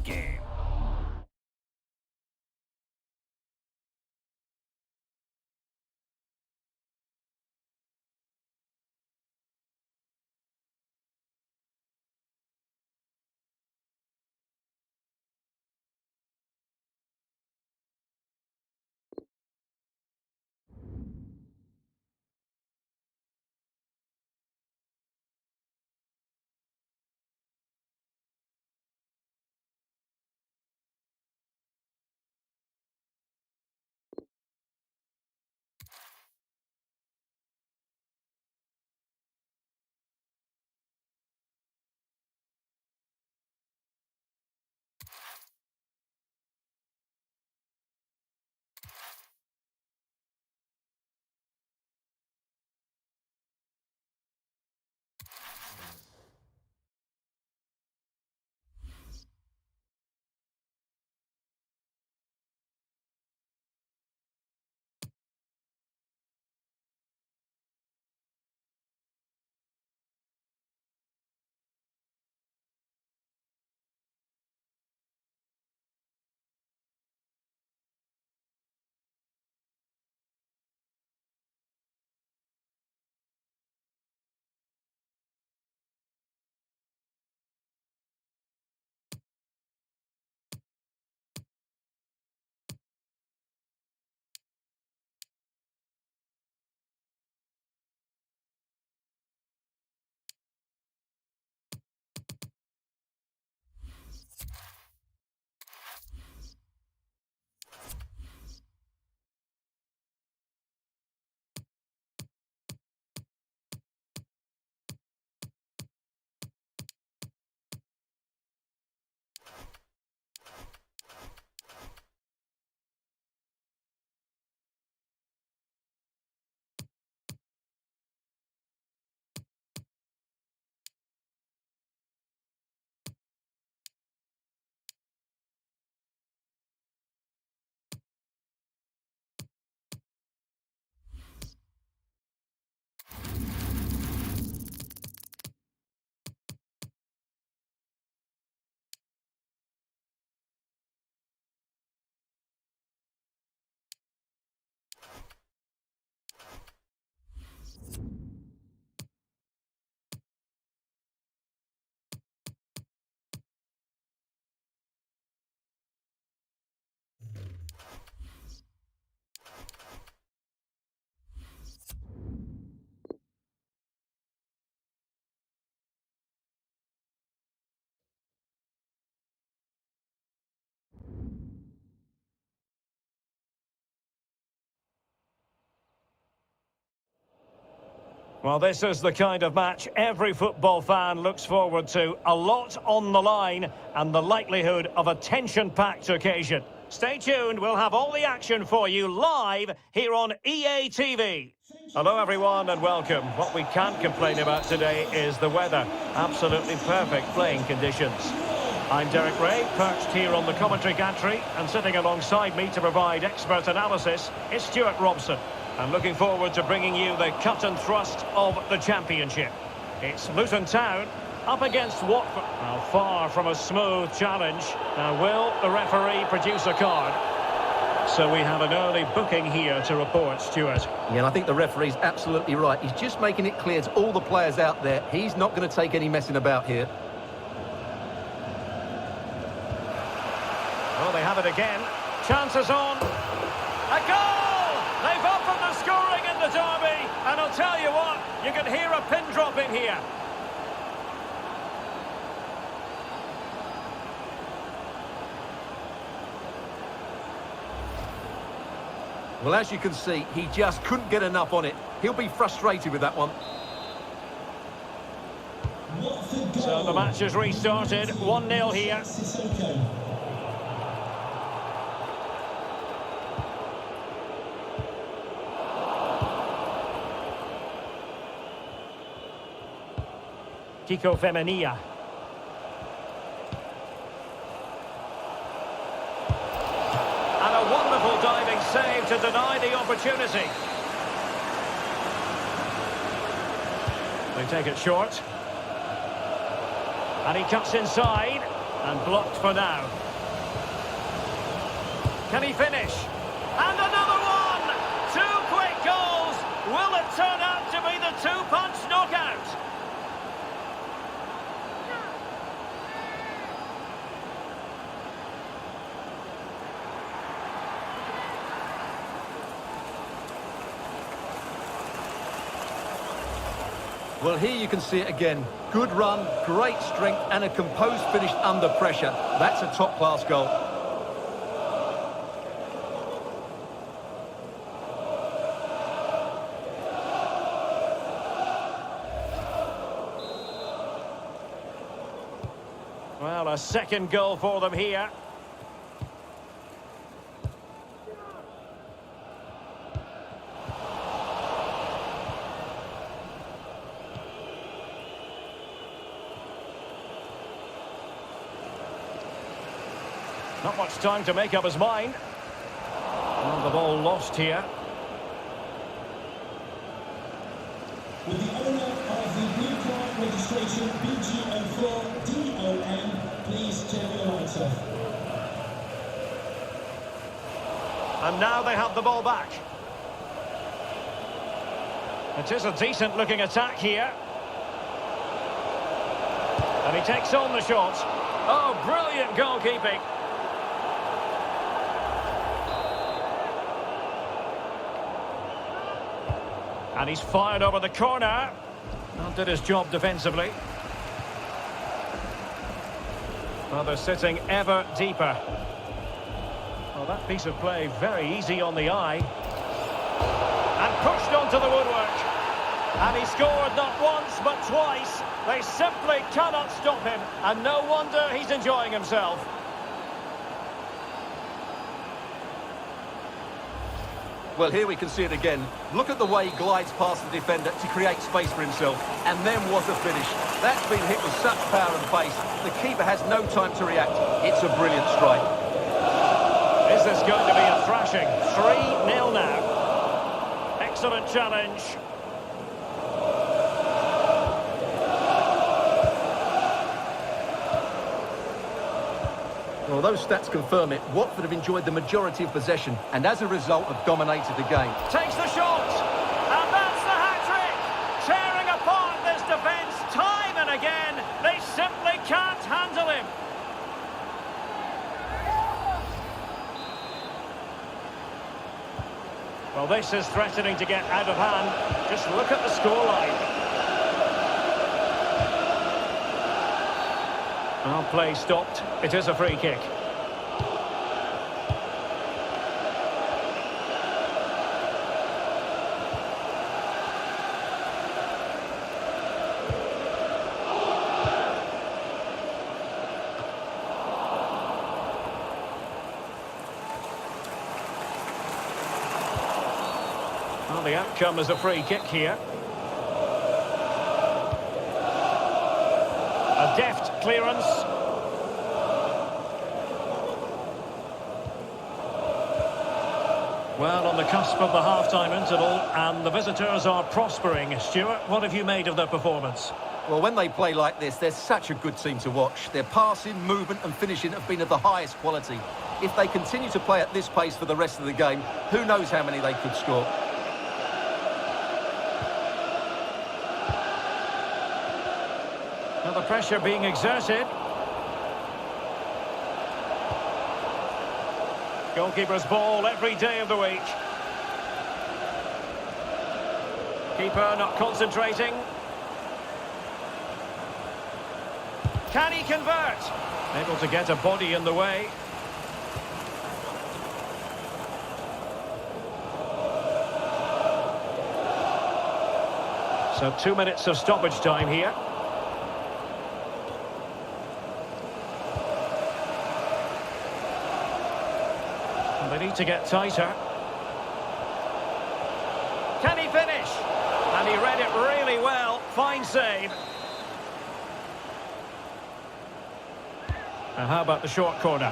game. Well, this is the kind of match every football fan looks forward to. A lot on the line and the likelihood of a tension-packed occasion. Stay tuned, we'll have all the action for you live here on EA TV. Hello everyone and welcome. What we can't complain about today is the weather. Absolutely perfect playing conditions. I'm Derek Ray, perched here on the commentary gantry, and sitting alongside me to provide expert analysis is Stuart Robson. I'm looking forward to bringing you the cut and thrust of the championship. It's Luton Town up against Watford. Now, far from a smooth challenge. Now, will the referee produce a card? So we have an early booking here to report, Stuart. Yeah, and I think the referee's absolutely right. He's just making it clear to all the players out there, he's not going to take any messing about here. Well, they have it again. Chances on. A goal! They've opened the scoring in the derby, and I'll tell you what, you can hear a pin drop in here. Well, as you can see, he just couldn't get enough on it. He'll be frustrated with that one. So the match has restarted, 1-0 here. Kiko Femenia. And a wonderful diving save to deny the opportunity. They take it short. And he cuts inside. And blocked for now. Can he finish? And another one! Two quick goals! Will it turn out to be the two-punch knockout? Well, here you can see it again. Good run, great strength, and a composed finish under pressure. That's a top-class goal. Well, a second goal for them here. Not much time to make up his mind. Well, the ball lost here. With the owner of the blue card registration BG04DON, please turn your lights off. And now they have the ball back. It is a decent looking attack here. And he takes on the shot. Oh, brilliant goalkeeping. And he's fired over the corner. And did his job defensively. Well, they're sitting ever deeper. Well, that piece of play very easy on the eye. And pushed onto the woodwork. And he scored not once but twice. They simply cannot stop him. And no wonder he's enjoying himself. Well, here we can see it again. Look at the way he glides past the defender to create space for himself. And then was a finish. That's been hit with such power and pace. The keeper has no time to react. It's a brilliant strike. Is this going to be a thrashing? 3-0 now. Excellent challenge. Well, those stats confirm it. Watford have enjoyed the majority of possession and as a result have dominated the game. Takes the shot. And that's the hat-trick. Tearing apart this defence time and again. They simply can't handle him. Well, this is threatening to get out of hand. Just look at the scoreline. Well, play stopped. It is a free kick. Well, the outcome is a free kick here. A deft clearance. Well, on the cusp of the half-time interval, and the visitors are prospering. Stuart, what have you made of their performance? Well, when they play like this, they're such a good team to watch. Their passing, movement and finishing have been of the highest quality. If they continue to play at this pace for the rest of the game, who knows how many they could score. Now the pressure being exerted. Goalkeeper's ball every day of the week. Keeper not concentrating. Can he convert? Able to get a body in the way. So 2 minutes of stoppage time here. They need to get tighter. Can he finish? And he read it really well. Fine save. And how about the short corner?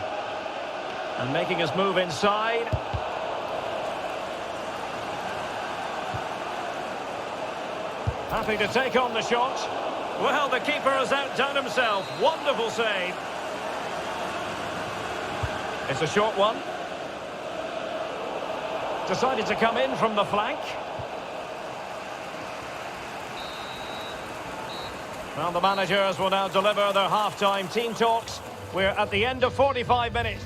And making his move inside. Happy to take on the shot. Well, the keeper has outdone himself. Wonderful save. It's a short one. Decided to come in from the flank. Well, the managers will now deliver their half-time team talks. We're at the end of 45 minutes.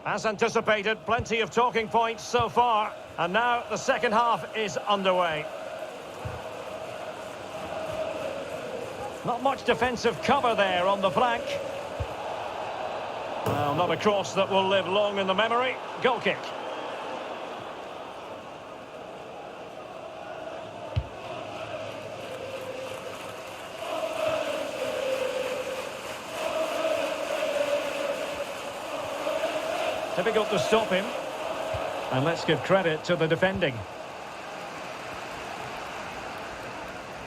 As anticipated, plenty of talking points so far. And now the second half is underway. Not much defensive cover there on the flank. Well, not a cross that will live long in the memory. Goal kick. Difficult to stop him. And let's give credit to the defending.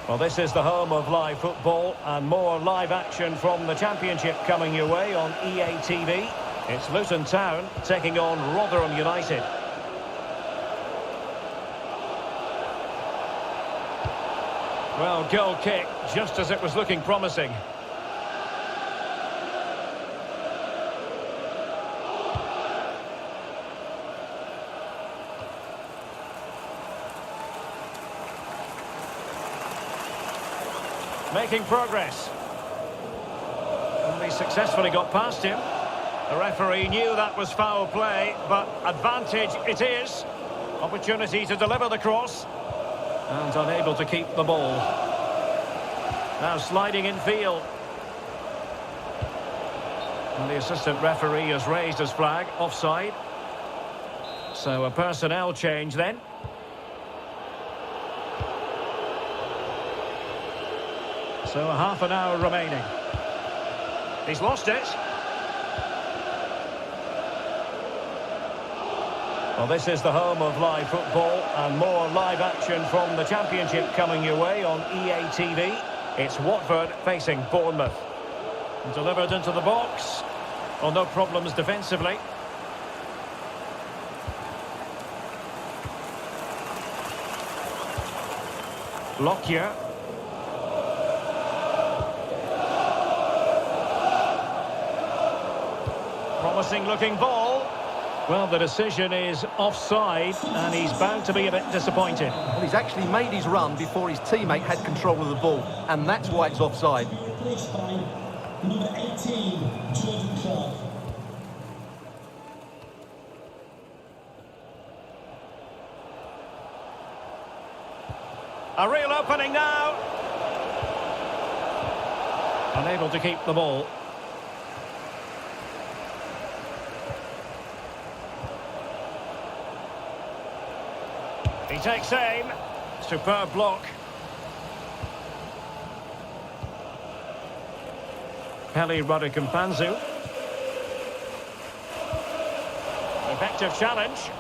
Well, this is the home of live football and more live action from the Championship coming your way on EA TV. It's Luton Town taking on Rotherham United. Well, goal kick, just as it was looking promising. Making progress. And he successfully got past him. The referee knew that was foul play, but advantage it is. Opportunity to deliver the cross. And unable to keep the ball. Now sliding in field. And the assistant referee has raised his flag, offside. So a personnel change then. So a half an hour remaining. He's lost it. Well, this is the home of live football and more live action from the Championship coming your way on EA TV. It's Watford facing Bournemouth. Delivered into the box. Well, no problems defensively. Lockyer. Promising looking ball. Well, the decision is offside, and he's bound to be a bit disappointed. Well, he's actually made his run before his teammate had control of the ball, and that's why it's offside. Replaced by number 18, Jordan Clark. A real opening now. Unable to keep the ball. He takes aim. Superb block. Peli Rodikampanzu. Effective challenge.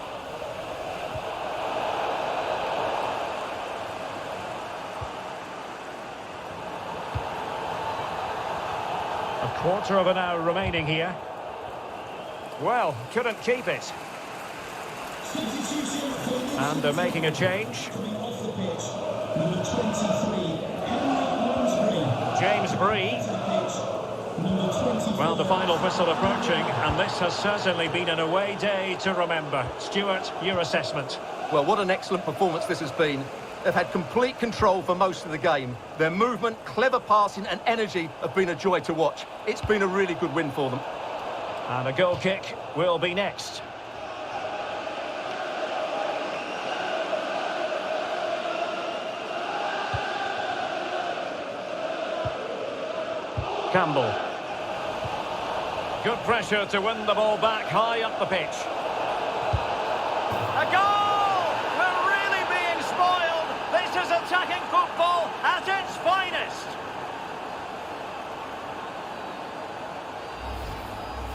A quarter of an hour remaining here. Well, couldn't keep it. And they're making a change. Coming off the pitch, number 23, Henry James Bree. Number 24. Well, the final whistle approaching, and this has certainly been an away day to remember. Stuart, your assessment? Well, what an excellent performance this has been. They've had complete control for most of the game. Their movement, clever passing and energy have been a joy to watch. It's been a really good win for them. And a goal kick will be next. Campbell. Good pressure to win the ball back high up the pitch. A goal! We're really being spoiled. This is attacking football at its finest.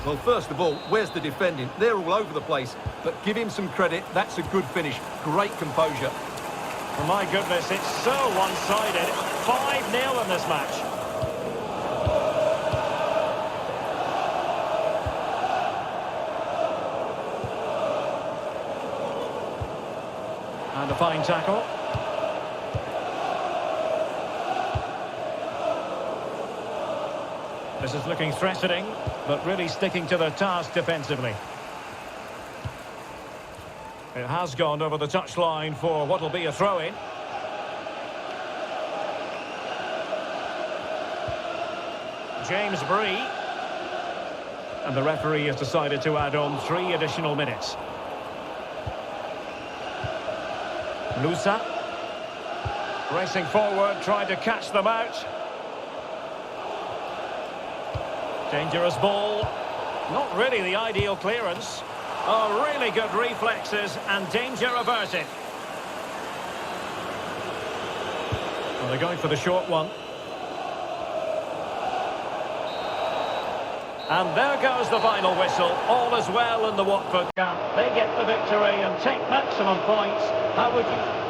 Well, first of all, where's the defending? They're all over the place. But give him some credit. That's a good finish. Great composure. Oh, my goodness, it's so one-sided. 5-0 in this match. And a fine tackle. This is looking threatening, but really sticking to their task defensively. It has gone over the touchline for what will be a throw-in. James Bree. And the referee has decided to add on 3 additional minutes. Lusa. Racing forward, trying to catch them out. Dangerous ball. Not really the ideal clearance. Oh, really good reflexes and danger averted. Well, they're going for the short one. And there goes the final whistle. All is well in the Watford camp. They get the victory and take maximum points. How would you...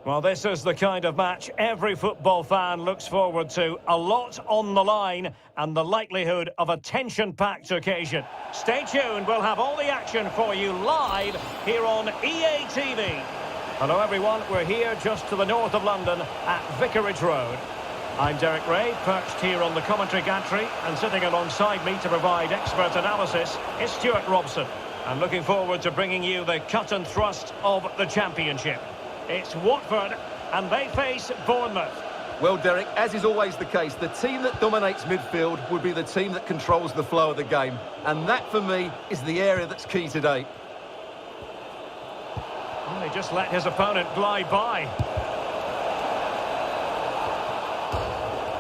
Well, this is the kind of match every football fan looks forward to. A lot on the line and the likelihood of a tension-packed occasion. Stay tuned, we'll have all the action for you live here on EA TV. Hello everyone, we're here just to the north of London at Vicarage Road. I'm Derek Ray, perched here on the commentary gantry, and sitting alongside me to provide expert analysis is Stuart Robson. I'm looking forward to bringing you the cut and thrust of the championship. It's Watford, and they face Bournemouth. Well, Derek, as is always the case, the team that dominates midfield would be the team that controls the flow of the game. And that, for me, is the area that's key today. Well, he just let his opponent glide by.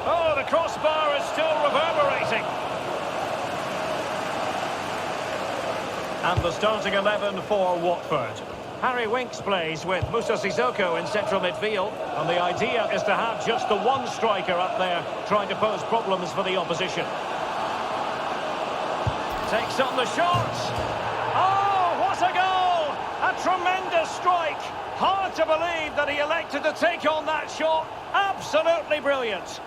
Oh, the crossbar is still reverberating. And the starting 11 for Watford. Harry Winks plays with Moussa Sissoko in central midfield, and the idea is to have just the one striker up there trying to pose problems for the opposition. Takes on the shot. Oh, what a goal! A tremendous strike. Hard to believe that he elected to take on that shot. Absolutely brilliant.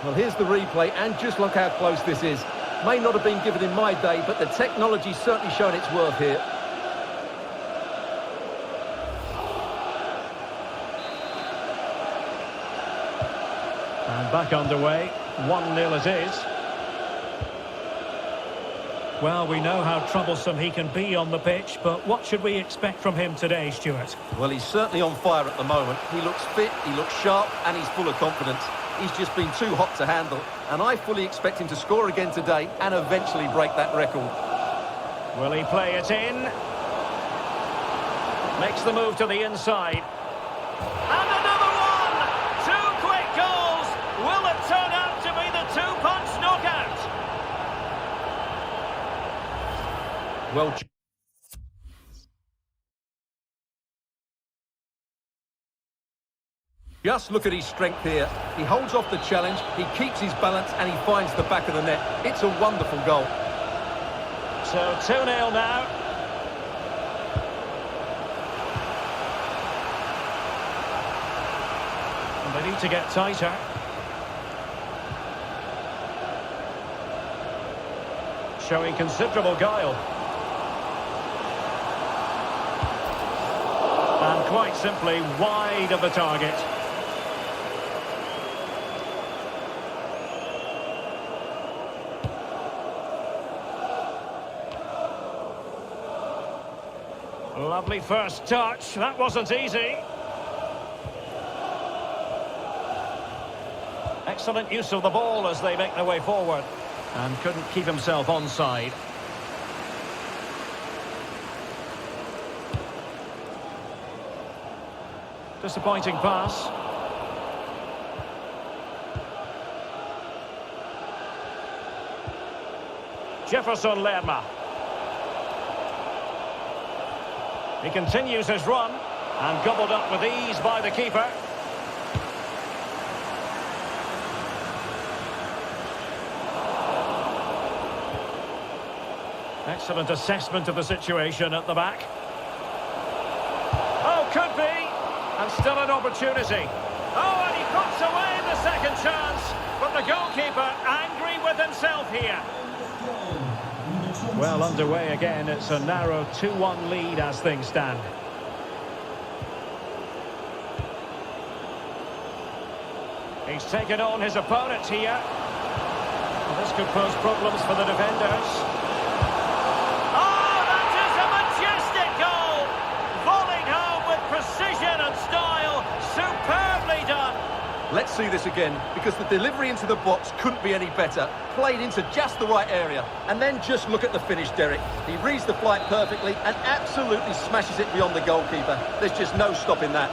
Well, here's the replay, and just look how close this is. May not have been given in my day, but the technology's certainly shown its worth here. And back underway, 1-0 it is. Well, we know how troublesome he can be on the pitch, but what should we expect from him today, Stuart? Well, he's certainly on fire at the moment. He looks fit, he looks sharp, and he's full of confidence. He's just been too hot to handle, and I fully expect him to score again today and eventually break that record. Will he play it in? Makes the move to the inside. And another one! Two quick goals! Will it turn out to be the two-punch knockout? Well, just look at his strength here. He holds off the challenge, he keeps his balance, and he finds the back of the net. It's a wonderful goal. So 2-0 now. And they need to get tighter. Showing considerable guile. And quite simply wide of the target. Lovely first touch. That wasn't easy. Excellent use of the ball as they make their way forward. And couldn't keep himself onside. Disappointing pass. Jefferson Lerma. He continues his run and gobbled up with ease by the keeper. Excellent assessment of the situation at the back. Oh, could be. And still an opportunity. Oh, and he puts away the second chance. But the goalkeeper angry with himself here. Well, underway again. It's a narrow 2-1 lead as things stand. He's taken on his opponent here. Well, this could pose problems for the defenders. Oh, that is a majestic goal! Volleyed home with precision and style. Superbly done. Let's see this again, because the delivery into the box couldn't be any better. Played into just the right area. And then just look at the finish, Derek. He reads the flight perfectly and absolutely smashes it beyond the goalkeeper. There's just no stopping that.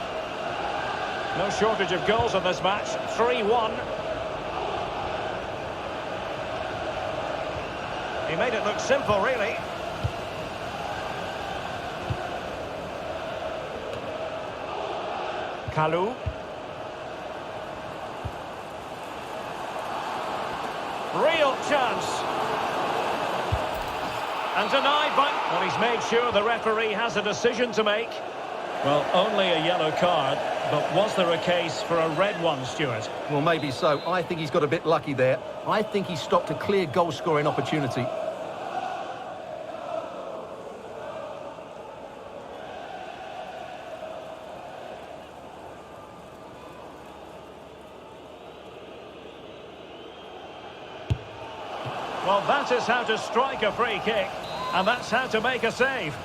No shortage of goals in this match. 3-1. He made it look simple, really. Kalou. Real chance. And denied by... Well, he's made sure the referee has a decision to make. Well, only a yellow card, but was there a case for a red one, Stuart? Well, maybe so. I think he's got a bit lucky there. I think he stopped a clear goal-scoring opportunity. Well, that is how to strike a free kick, and that's how to make a save.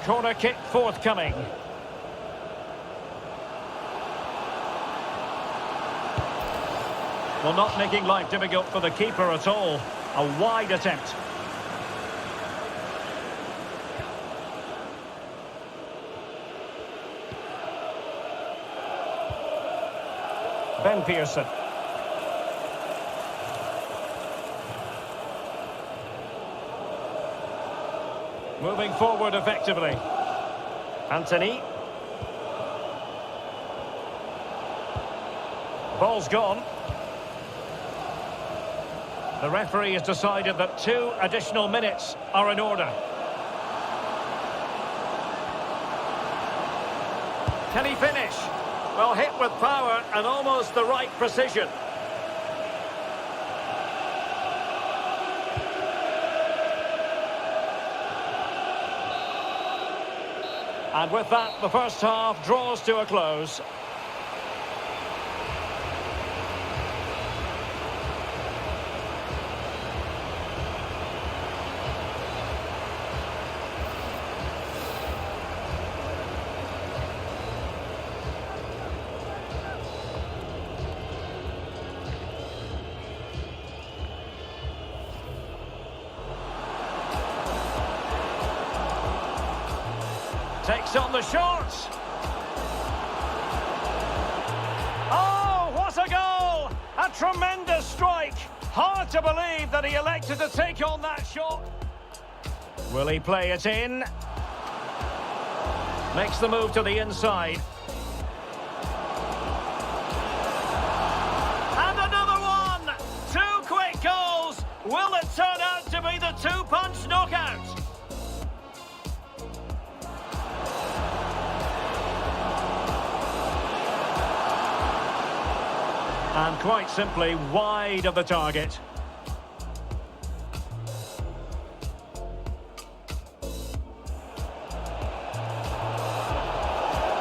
Corner kick forthcoming. Well, not making life difficult for the keeper at all. A wide attempt. Ben Pearson. Moving forward effectively. Anthony. Ball's gone. The referee has decided that 2 additional minutes are in order. Can he finish? Well, hit with power and almost the right precision. And with that, the first half draws to a close. Takes on the shots. Oh, what a goal! A tremendous strike. Hard to believe that he elected to take on that shot. Will he play it in? Makes the move to the inside. And another one! Two quick goals! Will it turn out to be the two-punch knockout? And quite simply wide of the target.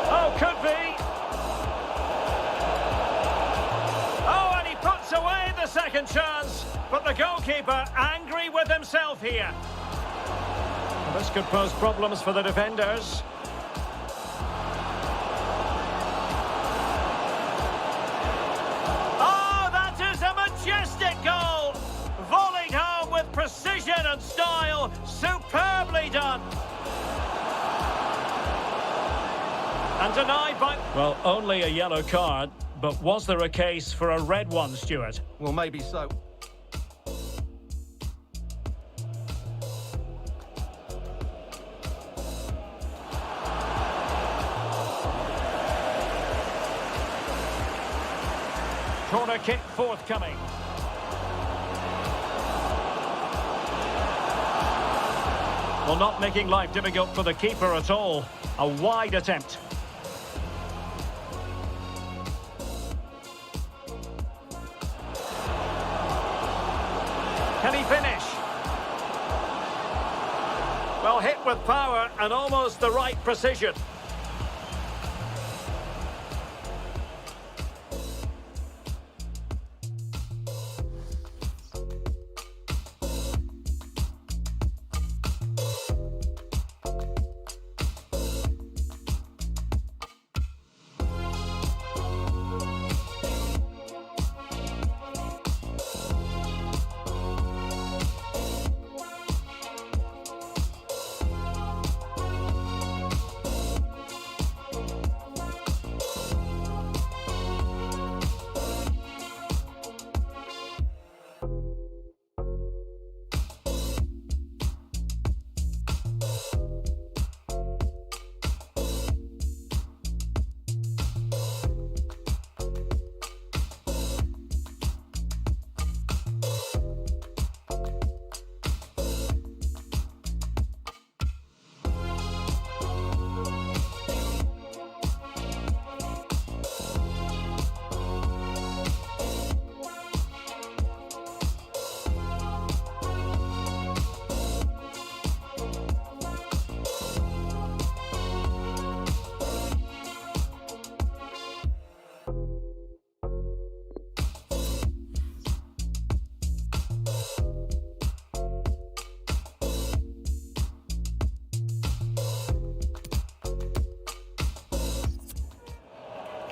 Oh, could be. Oh, and he puts away the second chance. But the goalkeeper angry with himself here. Well, this could pose problems for the defenders. Majestic goal! Volleyed home with precision and style. Superbly done. And denied by... Well, only a yellow card, but was there a case for a red one, Stuart? Well, maybe so. Corner kick forthcoming. Well, not making life difficult for the keeper at all. A wide attempt. Can he finish? Well, hit with power and almost the right precision.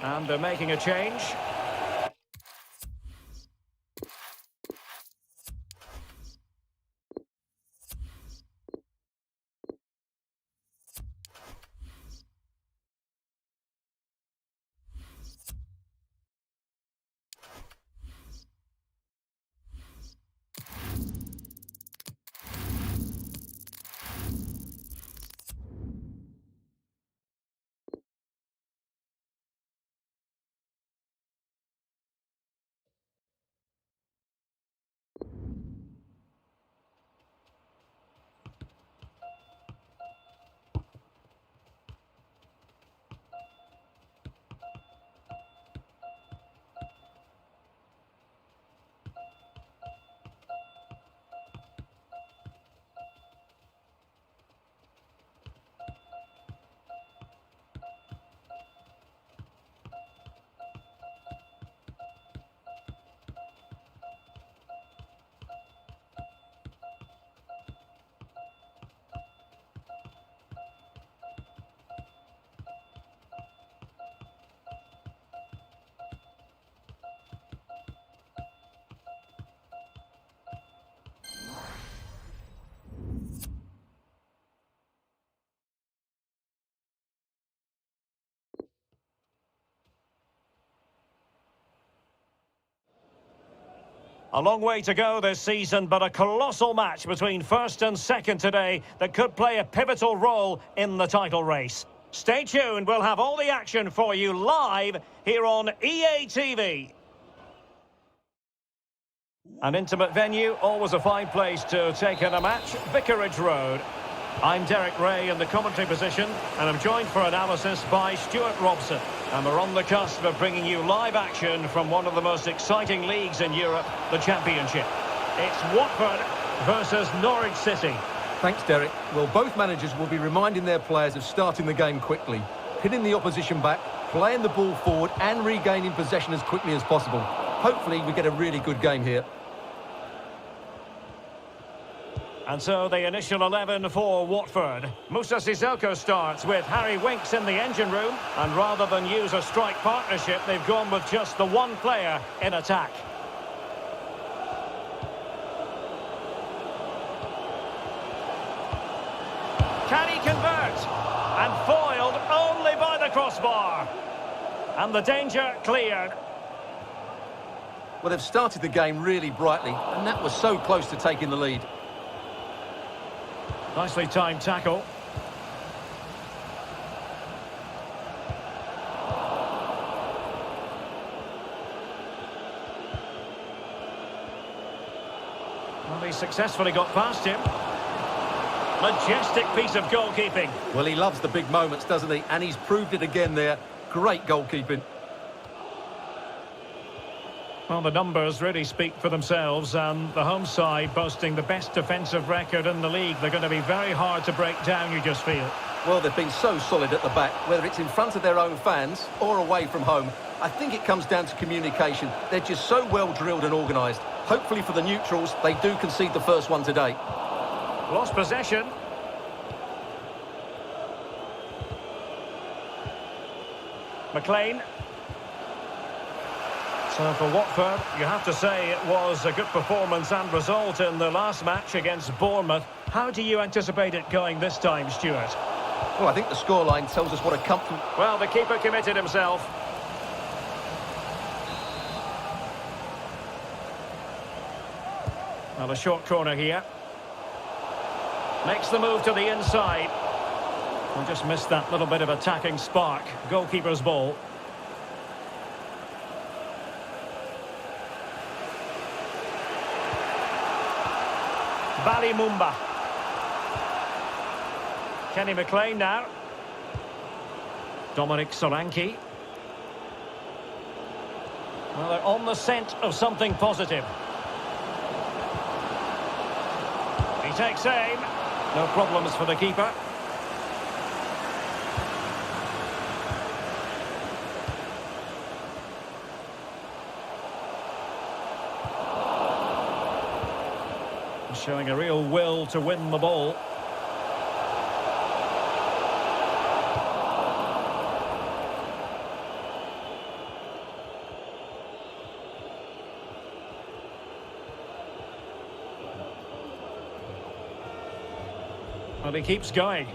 And they're making a change. A long way to go this season, but a colossal match between first and second today that could play a pivotal role in the title race. Stay tuned, we'll have all the action for you live here on EA TV. An intimate venue, always a fine place to take in a match, Vicarage Road. I'm Derek Ray in the commentary position, and I'm joined for analysis by Stuart Robson. And we're on the cusp of bringing you live action from one of the most exciting leagues in Europe, the Championship. It's Watford versus Norwich City. Thanks, Derek. Well, both managers will be reminding their players of starting the game quickly, pinning the opposition back, playing the ball forward and regaining possession as quickly as possible. Hopefully we get a really good game here. And so the initial 11 for Watford. Moussa Sissoko starts with Harry Winks in the engine room. And rather than use a strike partnership, they've gone with just the one player in attack. Can he convert? And foiled only by the crossbar. And the danger cleared. Well, they've started the game really brightly, and that was so close to taking the lead. Nicely timed tackle. Well, he successfully got past him. Majestic piece of goalkeeping. Well, he loves the big moments, doesn't he? And he's proved it again there. Great goalkeeping. Well, the numbers really speak for themselves, and the home side boasting the best defensive record in the league. They're going to be very hard to break down, you just feel. Well, they've been so solid at the back, whether it's in front of their own fans or away from home. I think it comes down to communication. They're just so well drilled and organised. Hopefully for the neutrals, they do concede the first one today. Lost possession. McLean. So for Watford, you have to say it was a good performance and result in the last match against Bournemouth. How do you anticipate it going this time, Stuart? Well, I think the scoreline tells us what a comfortable... Well, the keeper committed himself. Well, a short corner here. Makes the move to the inside. And just missed that little bit of attacking spark. Goalkeeper's ball. Mumba. Kenny McLean now. Dominic Solanke. Well, they're on the scent of something positive. He takes aim. No problems for the keeper. Showing a real will to win the ball. Well, he keeps going.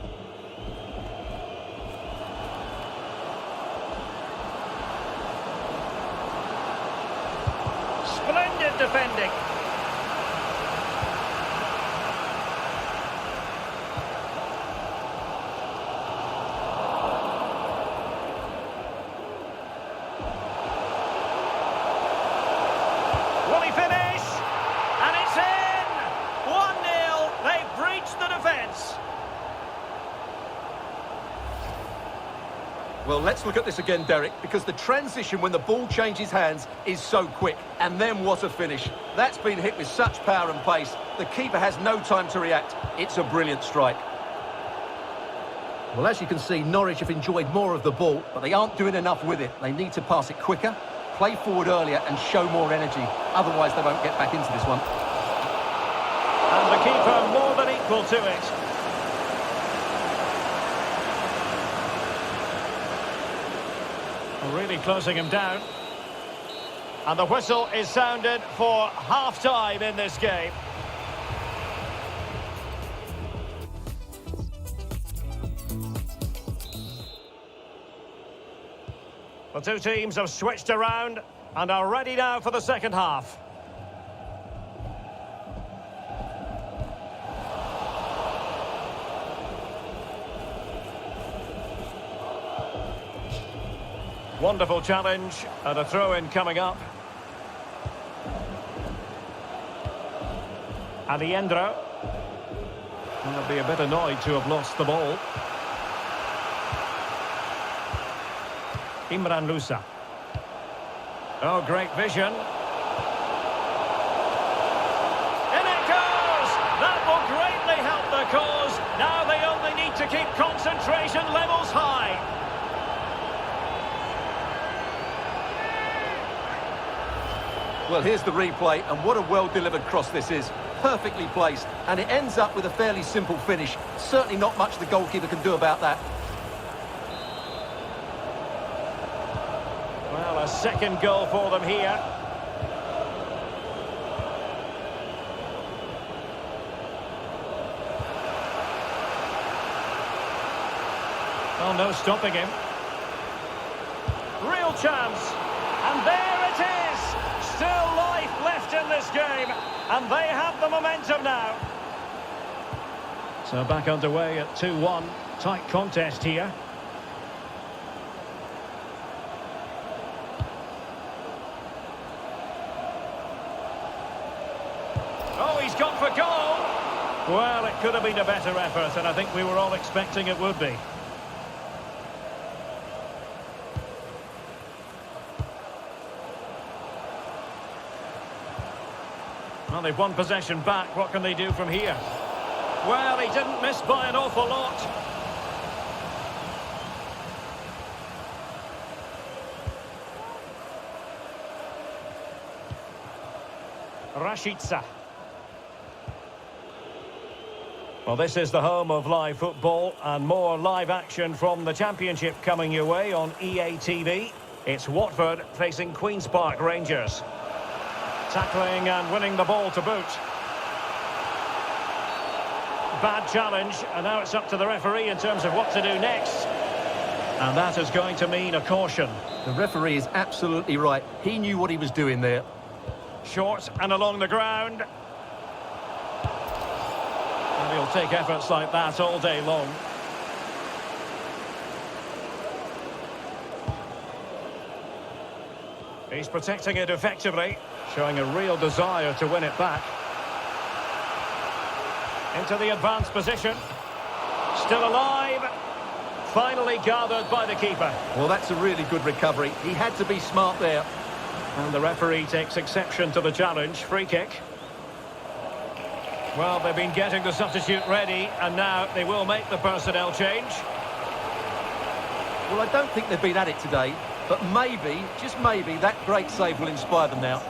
Splendid defending. Will he finish? And it's in! 1-0. They've breached the defence. Well, let's look at this again, Derek, because the transition when the ball changes hands is so quick. And then what a finish. That's been hit with such power and pace. The keeper has no time to react. It's a brilliant strike. Well, as you can see, Norwich have enjoyed more of the ball, but they aren't doing enough with it. They need to pass it quicker, play forward earlier and show more energy. Otherwise, they won't get back into this one. And the keeper more than equal to it. Really closing him down. And the whistle is sounded for half-time in this game. The two teams have switched around and are ready now for the second half. Wonderful challenge, and a throw-in coming up. Aliendro. Will be a bit annoyed to have lost the ball. Imran Lusa. Oh, great vision. In it goes! That will greatly help the cause. Now they only need to keep concentration levels high. Well, here's the replay, and what a well-delivered cross this is. Perfectly placed, and it ends up with a fairly simple finish. Certainly not much the goalkeeper can do about that. Well, a second goal for them here. Oh, no stopping him. Real chance. And there it is. Still life left in this game. And they have the momentum now. So back underway at 2-1. Tight contest here. Oh, he's gone for goal. Well, it could have been a better effort, and I think we were all expecting it would be. Well, they've won possession back. What can they do from here? Well, he didn't miss by an awful lot. Rashica. Well, this is the home of live football, and more live action from the Championship coming your way on EA TV. It's Watford facing Queen's Park Rangers. Tackling and winning the ball to boot. Bad challenge, and now it's up to the referee in terms of what to do next. And that is going to mean a caution. The referee is absolutely right. He knew what he was doing there. Short and along the ground. And he'll take efforts like that all day long. He's protecting it effectively, showing a real desire to win it back. Into the advanced position. Still alive. Finally gathered by the keeper. Well, that's a really good recovery. He had to be smart there. And the referee takes exception to the challenge. Free kick. Well, they've been getting the substitute ready, and now they will make the personnel change. Well, I don't think they've been at it today, but maybe, just maybe, that great save will inspire them now.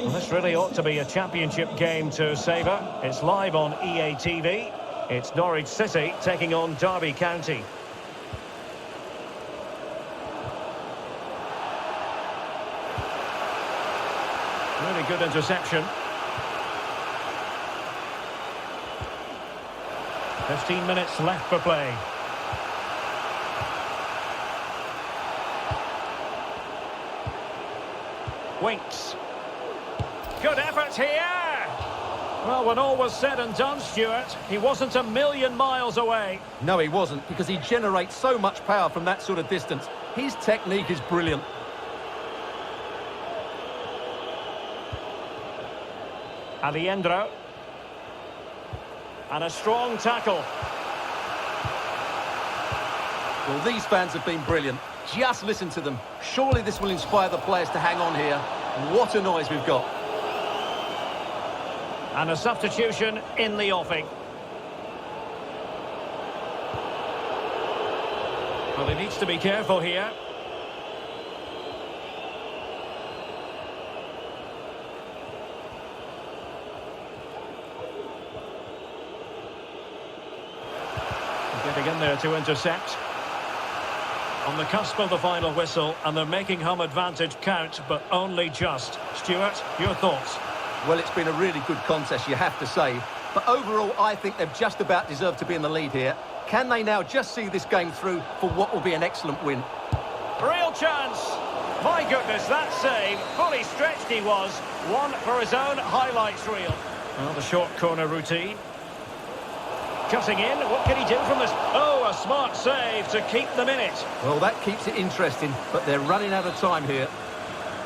Well, this really ought to be a Championship game to savour. It's live on EA TV. It's Norwich City taking on Derby County. Really good interception. 15 minutes left for play. Winks. Good effort here. Well, when all was said and done, Stuart, he wasn't a million miles away. No, he wasn't, because he generates so much power from that sort of distance. His technique is brilliant. Aliendro. And a strong tackle. Well, these fans have been brilliant. Just listen to them. Surely this will inspire the players to hang on here. What a noise we've got. And a substitution in the offing. Well, he needs to be careful here. Getting in there to intercept. On the cusp of the final whistle, and they're making home advantage count, but only just. Stuart, your thoughts? Well, it's been a really good contest, you have to say. But overall, I think they've just about deserved to be in the lead here. Can they now just see this game through for what will be an excellent win? Real chance. My goodness, that save. Fully stretched he was. One for his own highlights reel. Well, the short corner routine. Cutting in. What can he do from this? Oh, a smart save to keep them in it. Well, that keeps it interesting, but they're running out of time here.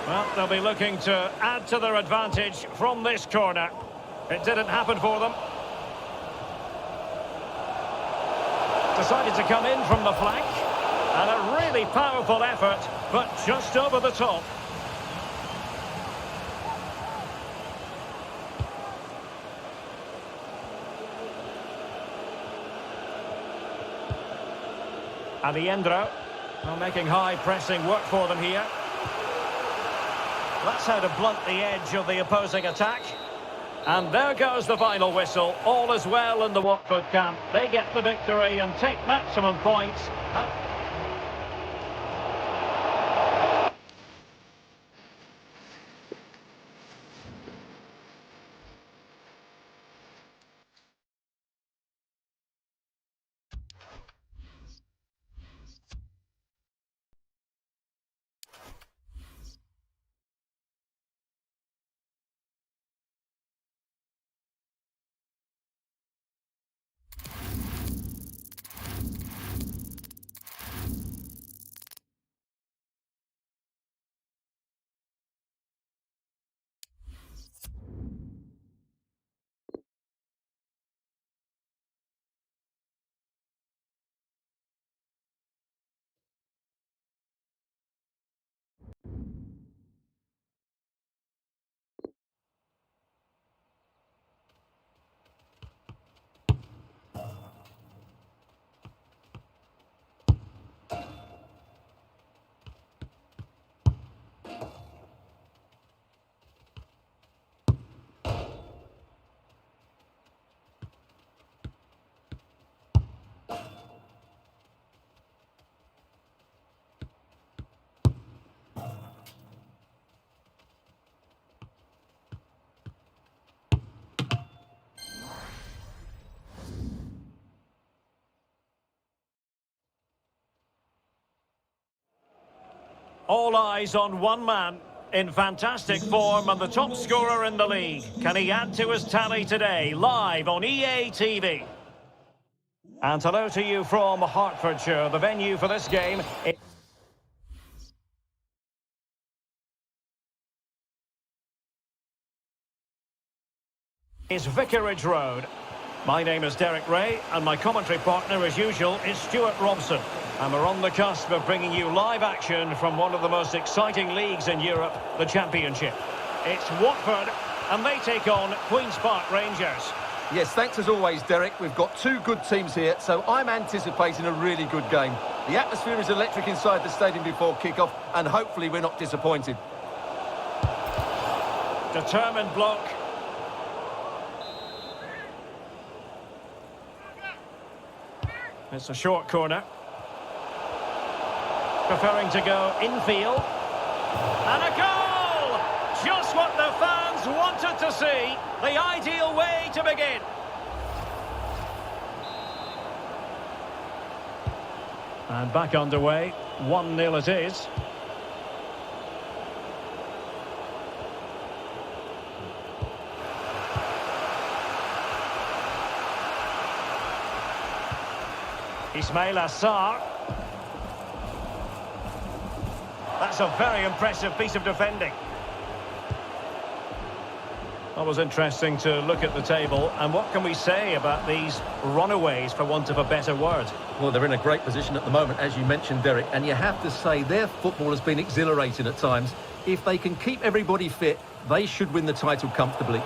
Well, they'll be looking to add to their advantage from this corner. It didn't happen for them. Decided to come in from the flank. And a really powerful effort, but just over the top. Aliendro, well, making high pressing work for them here. That's how to blunt the edge of the opposing attack. And there goes the final whistle. All is well in the Watford camp. They get the victory and take maximum points. All eyes on one man in fantastic form and the top scorer in the league. Can he add to his tally today? Live on EA TV. And hello to you from Hertfordshire. The venue for this game is Vicarage Road. My name is Derek Ray, and my commentary partner, as usual, is Stuart Robson. And we're on the cusp of bringing you live action from one of the most exciting leagues in Europe, the Championship. It's Watford, and they take on Queen's Park Rangers. Yes, thanks as always, Derek. We've got two good teams here, so I'm anticipating a really good game. The atmosphere is electric inside the stadium before kick-off, and hopefully we're not disappointed. Determined block. It's a short corner. Preferring to go infield. And a goal! Just what the fans wanted to see. The ideal way to begin. And back underway. 1-0 it is. Ismail Assar. That's a very impressive piece of defending. That was interesting to look at the table. And what can we say about these runaways, for want of a better word? Well, they're in a great position at the moment, as you mentioned, Derek. And you have to say their football has been exhilarating at times. If they can keep everybody fit, they should win the title comfortably.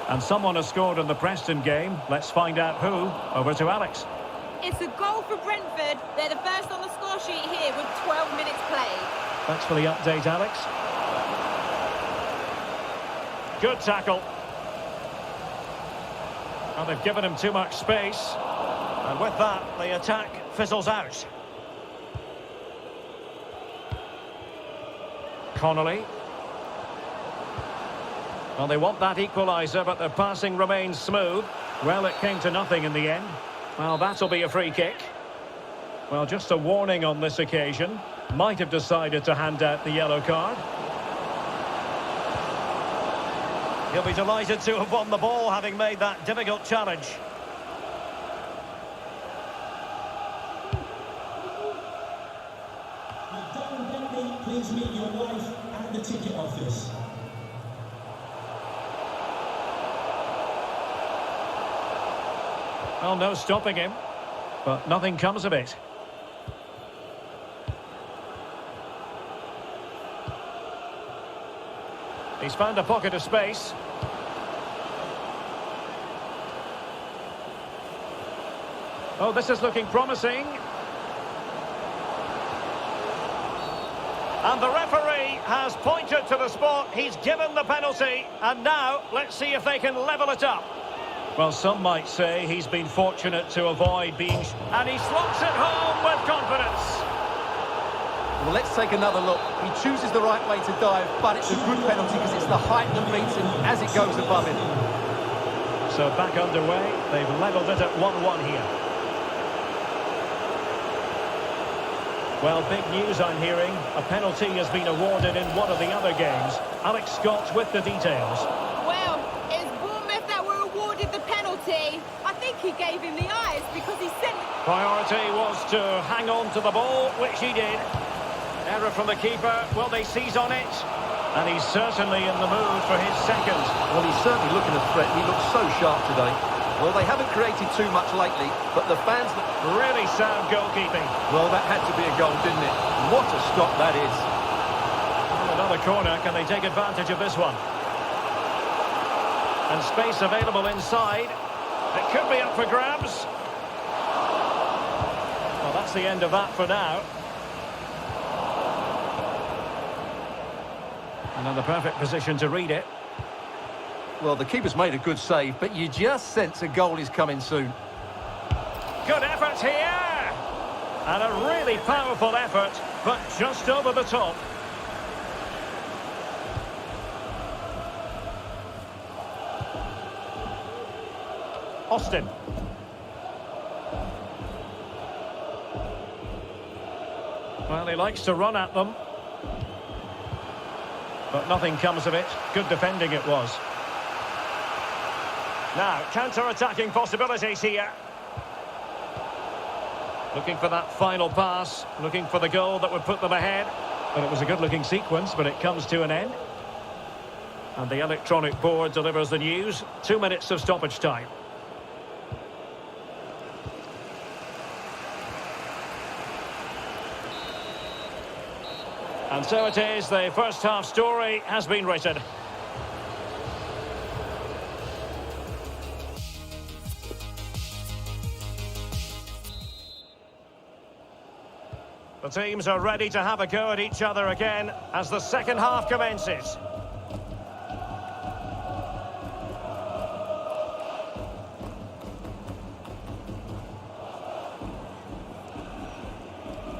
And someone has scored in the Preston game. Let's find out who. Over to Alex. It's a goal for Brentford. They're the first on the score sheet here with 12 minutes played. Thanks for the update, Alex. Good tackle. And they've given him too much space. And with that, the attack fizzles out. Connolly. Well, they want that equaliser, but their passing remains smooth. Well, it came to nothing in the end. Well, that'll be a free kick. Well, just a warning on this occasion. Might have decided to hand out the yellow card. He'll be delighted to have won the ball, having made that difficult challenge. please meet your wife at the ticket office. Well, no stopping him, but nothing comes of it. He's found a pocket of space. Oh, this is looking promising. And the referee has pointed to the spot. He's given the penalty. And now, let's see if they can level it up. Well, some might say he's been fortunate to avoid being... And he slots it home with confidence. Well, let's take another look. He chooses the right way to dive, but it's a good penalty because it's the height that beats him as it goes above him. So back underway. They've levelled it at 1-1 here. Well, big news I'm hearing. A penalty has been awarded in one of the other games. Alex Scott with the details. Well, it's Bournemouth that were awarded the penalty. I think he gave him the eyes because he sent... Priority was to hang on to the ball, which he did. Error from the keeper. Will they seize on it? And he's certainly in the mood for his second. Well, he's certainly looking a threat. He looks so sharp today. Well, they haven't created too much lately, but the fans... Really sound goalkeeping. Well, that had to be a goal, didn't it? What a stop that is. Another corner. Can they take advantage of this one? And space available inside. It could be up for grabs. Well, that's the end of that for now. And in the perfect position to read it. Well, the keeper's made a good save, but you just sense a goal is coming soon. Good effort here! And a really powerful effort, but just over the top. Austin. Well, he likes to run at them. But nothing comes of it. Good defending it was. Now, counter-attacking possibilities here. Looking for that final pass. Looking for the goal that would put them ahead. But it was a good-looking sequence, but it comes to an end. And the electronic board delivers the news. 2 minutes of stoppage time. And so it is, the first half story has been written. The teams are ready to have a go at each other again as the second half commences.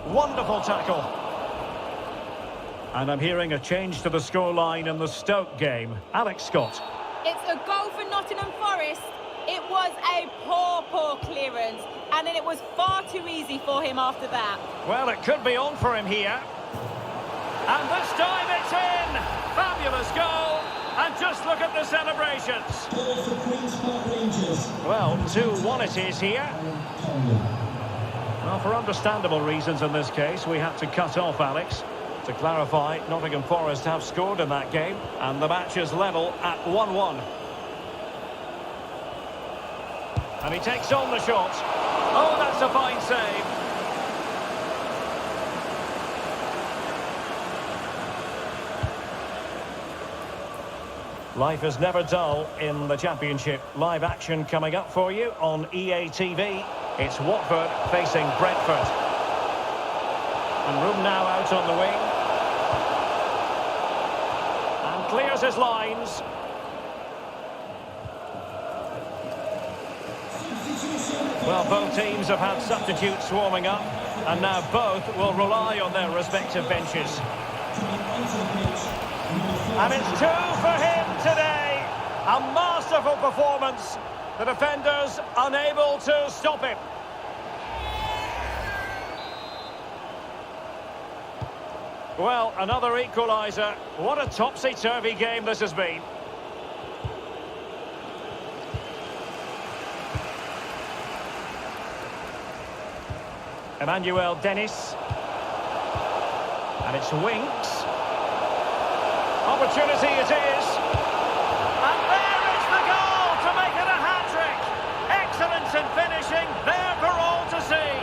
Wonderful tackle. And I'm hearing a change to the scoreline in the Stoke game. Alex Scott. It's a goal for Nottingham Forest. It was a poor clearance, and then it was far too easy for him after that. Well, it could be on for him here. And this time it's in! Fabulous goal! And just look at the celebrations. Goal for Queen's Park Rangers. Well, 2-1 it is here. Well, for understandable reasons in this case, we had to cut off Alex. To clarify, Nottingham Forest have scored in that game, and the match is level at 1-1. And he takes on the shot. Oh, that's a fine save. Life is never dull in the Championship. Live action coming up for you on EA TV. It's Watford facing Brentford. And room now out on the wing. And clears his lines. Well, both teams have had substitutes warming up, and now both will rely on their respective benches. And it's 2 for him today. A masterful performance. The defenders unable to stop him. Well, another equaliser. What a topsy-turvy game this has been. Emmanuel Dennis. And it's Winks. Opportunity it is. And there is the goal to make it a hat-trick. Excellence in finishing, there for all to see.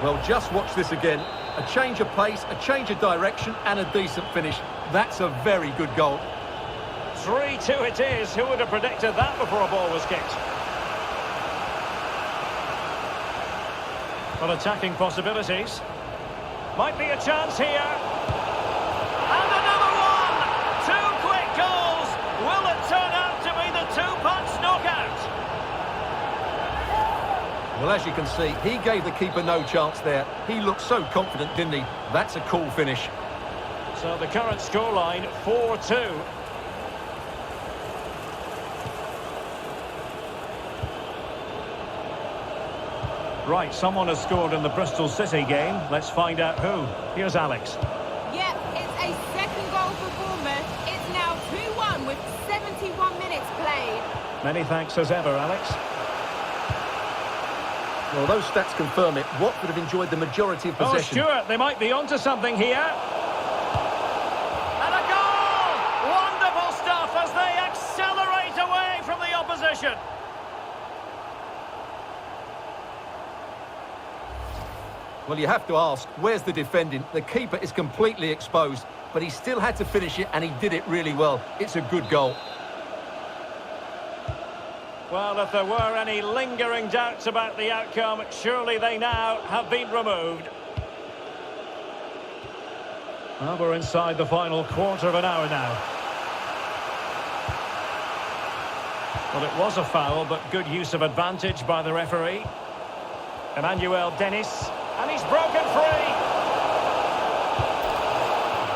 Well, just watch this again. A change of pace, a change of direction, and a decent finish. That's a very good goal. 3-2 it is. Who would have predicted that before a ball was kicked? Well, attacking possibilities. Might be a chance here. And another one! Two quick goals! Will it turn out to be the two-punch knockout? Well, as you can see, he gave the keeper no chance there. He looked so confident, didn't he? That's a cool finish. So the current scoreline, 4-2. Right, someone has scored in the Bristol City game. Let's find out who. Here's Alex. Yep, it's a second goal for Bournemouth. It's now 2-1 with 71 minutes played. Many thanks as ever, Alex. Well, those stats confirm it. Watford have enjoyed the majority of possession. Oh, Stuart, they might be onto something here. And a goal! Wonderful stuff as they accelerate away from the opposition. Well, you have to ask, where's the defending? The keeper is completely exposed, but he still had to finish it, and he did it really well. It's a good goal. Well, if there were any lingering doubts about the outcome, surely they now have been removed. Well, we're inside the final quarter of an hour now. Well, it was a foul, but good use of advantage by the referee. Emmanuel Dennis. And he's broken free.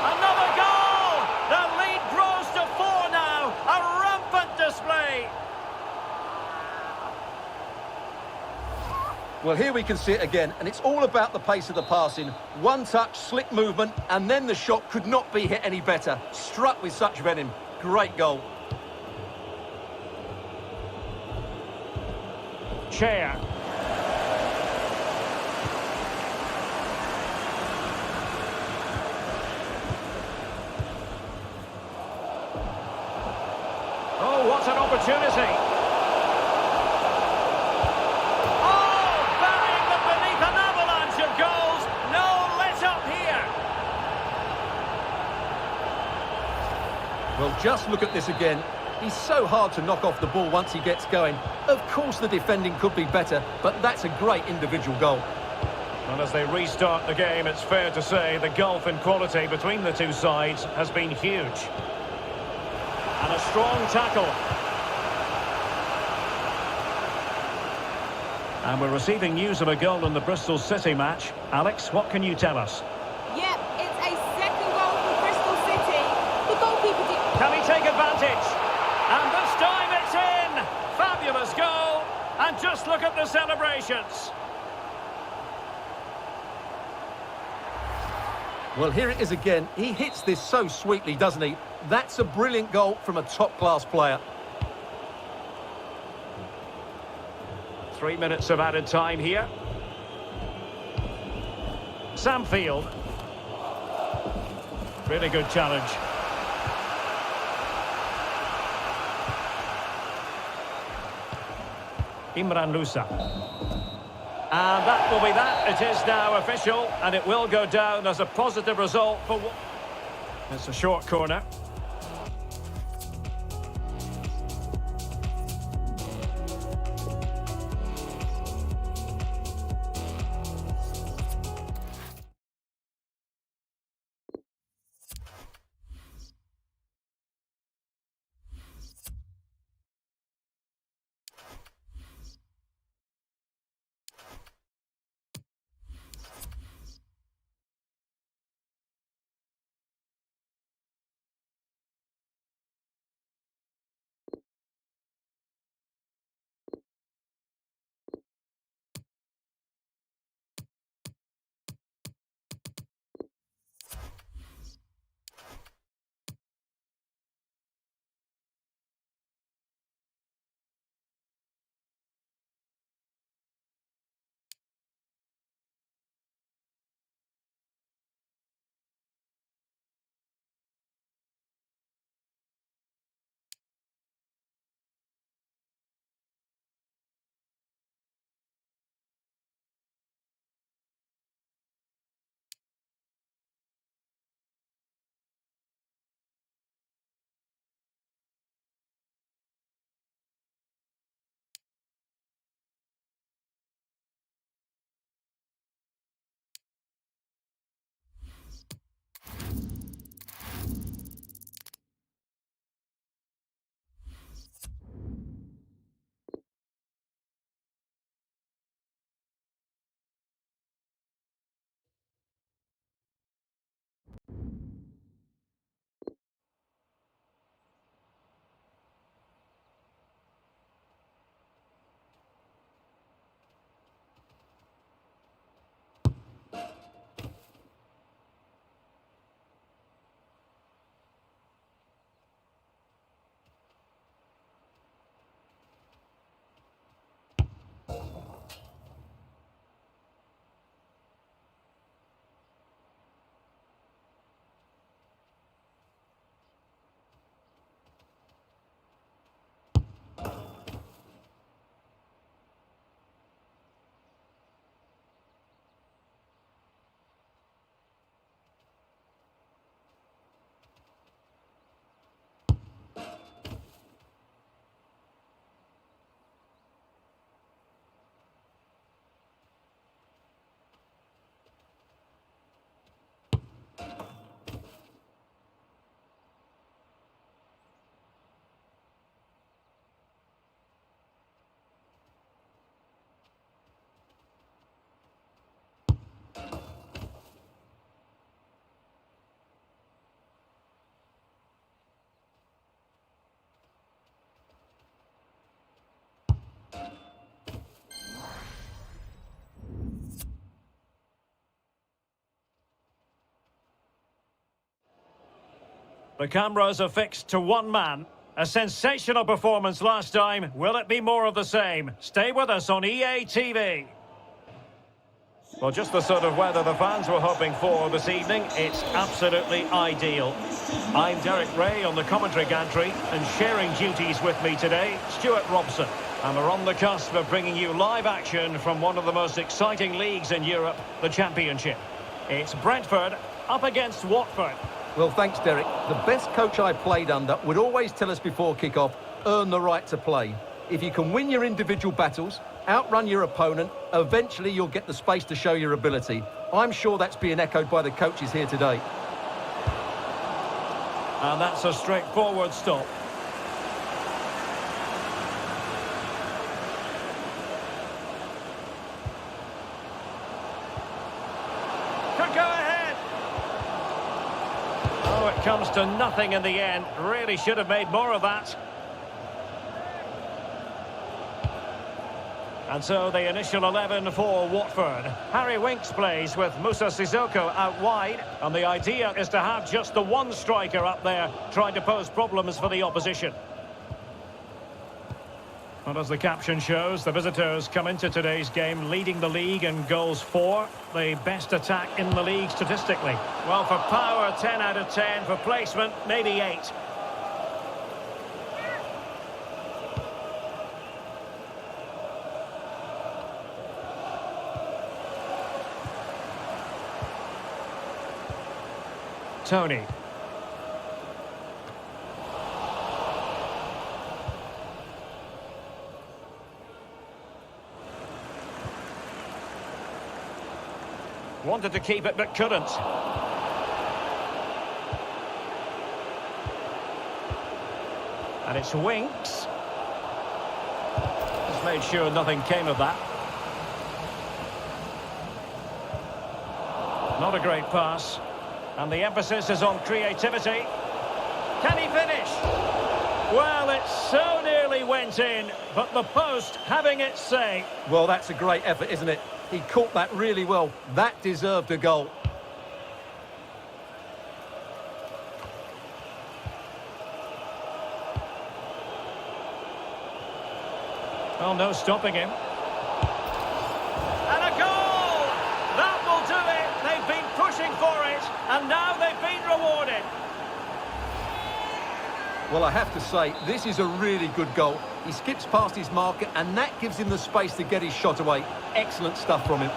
Another goal! The lead grows to 4 now. A rampant display. Well, here we can see it again, and it's all about the pace of the passing. One touch, slick movement, and then the shot could not be hit any better. Struck with such venom. Great goal. Chair. Oh, what an opportunity. Oh, burying them beneath an avalanche of goals. No let-up here. Well, just look at this again. He's so hard to knock off the ball once he gets going. Of course the defending could be better, but that's a great individual goal. And as they restart the game, it's fair to say the gulf in quality between the two sides has been huge. And a strong tackle. And we're receiving news of a goal in the Bristol City match. Alex, what can you tell us? Yep, it's a second goal for Bristol City. The goalkeeper did... Can he take advantage? And this time it's in! Fabulous goal! And just look at the celebrations. Well, here it is again. He hits this so sweetly, doesn't he? That's a brilliant goal from a top-class player. 3 minutes of added time here. Sam Field. Really good challenge. Imran Lusa. And that will be that. It is now official, and it will go down as a positive result for... It's a short corner. The cameras are fixed to one man. A sensational performance last time. Will it be more of the same? Stay with us on EA TV. Well, just the sort of weather the fans were hoping for this evening. It's absolutely ideal. I'm Derek Ray on the commentary gantry, and sharing duties with me today, Stuart Robson. And we're on the cusp of bringing you live action from one of the most exciting leagues in Europe, the Championship. It's Brentford up against Watford. Well, thanks, Derek. The best coach I played under would always tell us before kick-off, earn the right to play. If you can win your individual battles, outrun your opponent, eventually you'll get the space to show your ability. I'm sure that's being echoed by the coaches here today. And that's a straightforward stop. Could go ahead. Oh, it comes to nothing in the end. Really should have made more of that. And so the initial 11 for Watford. Harry Winks plays with Moussa Sissoko out wide. And the idea is to have just the one striker up there trying to pose problems for the opposition. And as the caption shows, the visitors come into today's game leading the league in goals for. The best attack in the league statistically. Well, for power, 10 out of 10. For placement, maybe 8. Tony. Wanted to keep it but couldn't. And it's Winks. Just made sure nothing came of that. Not a great pass. And the emphasis is on creativity. Can he finish? Well, it so nearly went in, but the post having its say. Well, that's a great effort, isn't it? He caught that really well. That deserved a goal. Well, no stopping him. And a goal! That will do it. They've been pushing for it, and now they've been rewarded. Well, I have to say, this is a really good goal. He skips past his marker, and that gives him the space to get his shot away. Excellent stuff from him.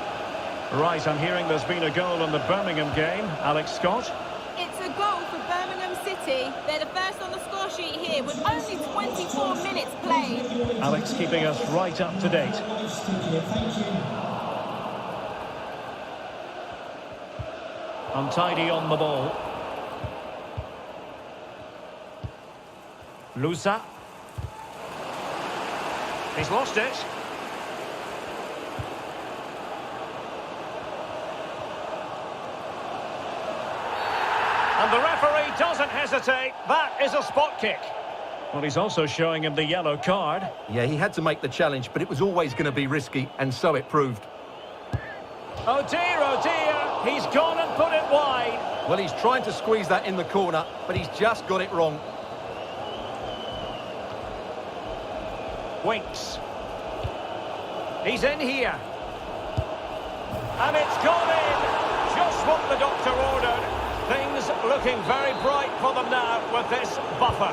Right, I'm hearing there's been a goal in the Birmingham game. Alex Scott. It's a goal for Birmingham City. They're the first on the score sheet here with only 24 minutes played. Alex keeping us right up to date. Untidy on the ball. Lusa. He's lost it. And the referee doesn't hesitate. That is a spot kick. Well, he's also showing him the yellow card. Yeah, he had to make the challenge, but it was always going to be risky, and so it proved. Oh dear, he's gone and put it wide. Well, he's trying to squeeze that in the corner, but he's just got it wrong. Winks. He's in here. And it's gone in. Just what the doctor ordered. Things looking very bright for them now with this buffer.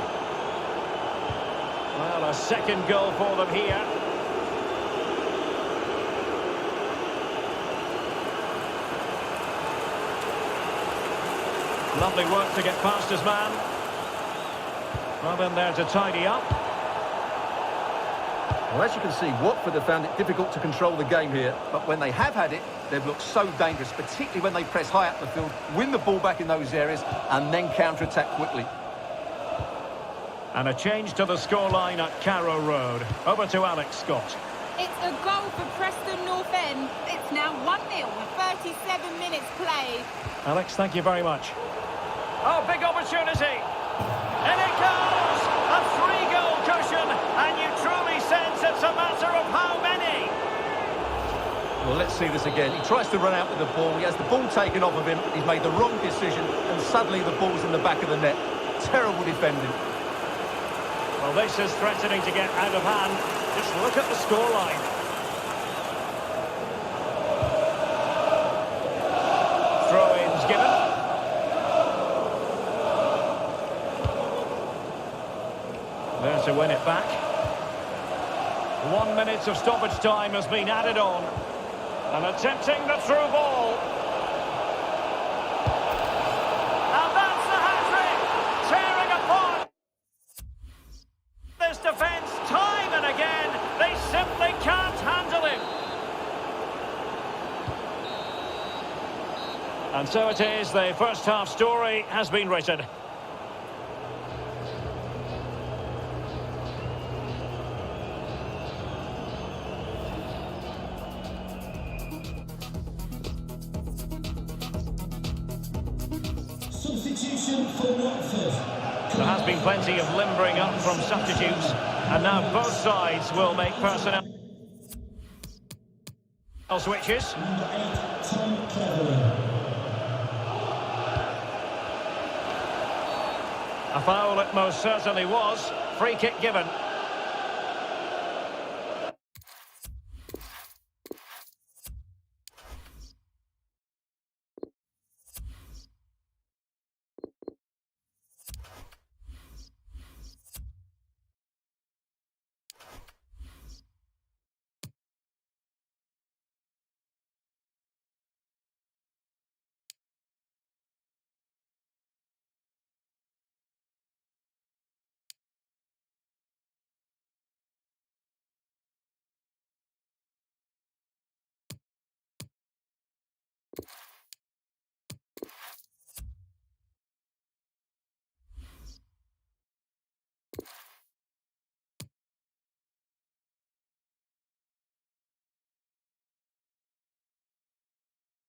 Well, a second goal for them here. Lovely work to get past his man. Well in there to tidy up. Well, as you can see, Watford have found it difficult to control the game here, but when they have had it, they've looked so dangerous, particularly when they press high up the field, win the ball back in those areas, and then counter-attack quickly. And a change to the scoreline at Carrow Road. Over to Alex Scott. It's a goal for Preston North End. It's now 1-0 with 37 minutes played. Alex, thank you very much. Oh, big opportunity. And it goes! A 3-goal cushion, and you truly sense it's a matter of how many. Well, let's see this again. He tries to run out with the ball. He has the ball taken off of him. He's made the wrong decision, and suddenly the ball's in the back of the net. Terrible defending. Well, this is threatening to get out of hand. Just look at the scoreline. Throw-ins given. There to win it back. 1 minute of stoppage time has been added on. And attempting the through ball. And that's the hat-trick! Tearing apart this defence time and again. They simply can't handle him. And so it is, the first half story has been written. Substitution for Watford. There has been plenty of limbering up from substitutes, and now both sides will make personnel switches. Number 8, Tom Cleverley. A foul it most certainly was. Free kick given.